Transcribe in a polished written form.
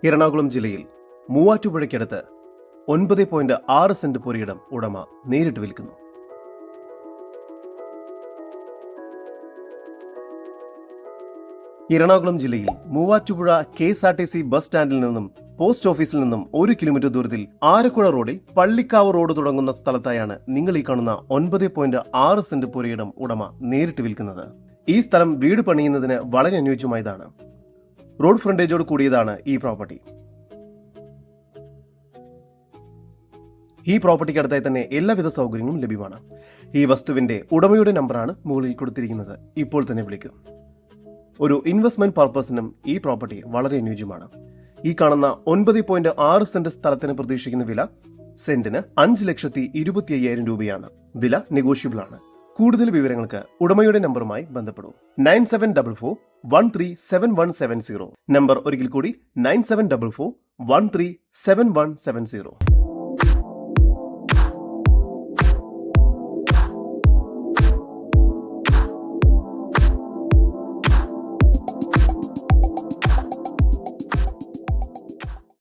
എറണാകുളം ജില്ലയിൽ മൂവാറ്റുപുഴയ്ക്കടുത്ത് 9.6 സെന്റ് പുരയിടം ഉടമ നേരിട്ട് വിൽക്കുന്നു. എറണാകുളം ജില്ലയിൽ മൂവാറ്റുപുഴ KSRTC ബസ് സ്റ്റാൻഡിൽ നിന്നും പോസ്റ്റ് ഓഫീസിൽ നിന്നും 1 കിലോമീറ്റർ ദൂരത്തിൽ ആരക്കുഴ റോഡിൽ പള്ളിക്കാവ് റോഡ് തുടങ്ങുന്ന സ്ഥലത്തായാണ് നിങ്ങൾ ഈ കാണുന്ന 9.6 സെന്റ് പുരയിടം ഉടമ നേരിട്ട് വിൽക്കുന്നത്. ഈ സ്ഥലം വീട് പണിയുന്നതിന് വളരെ അനുയോജ്യമായതാണ്. റോഡ് ഫ്രണ്ടേജോട് കൂടിയതാണ് ഈ പ്രോപ്പർട്ടി. ഈ പ്രോപ്പർട്ടിക്ക് അടുത്തായി തന്നെ എല്ലാവിധ സൗകര്യങ്ങളും ലഭ്യമാണ്. ഈ വസ്തുവിന്റെ ഉടമയുടെ നമ്പറാണ് മുകളിൽ കൊടുത്തിരിക്കുന്നത്. ഇപ്പോൾ തന്നെ വിളിക്കും. ഒരു ഇൻവെസ്റ്റ്മെന്റ് പർപ്പസിനും ഈ പ്രോപ്പർട്ടി വളരെ അനുയോജ്യമാണ്. ഈ കാണുന്ന 9.6 സെന്റ് സ്ഥലത്തിന് പ്രതീക്ഷിക്കുന്ന വില സെന്റിന് 5,25,000 രൂപയാണ്. വില നെഗോഷ്യബിൾ ആണ്. കൂടുതൽ വിവരങ്ങൾക്ക് ഉടമയുടെ നമ്പറുമായി ബന്ധപ്പെടൂ. 9744137170. നമ്പർ ഒരിക്കൽ കൂടി 9744137170.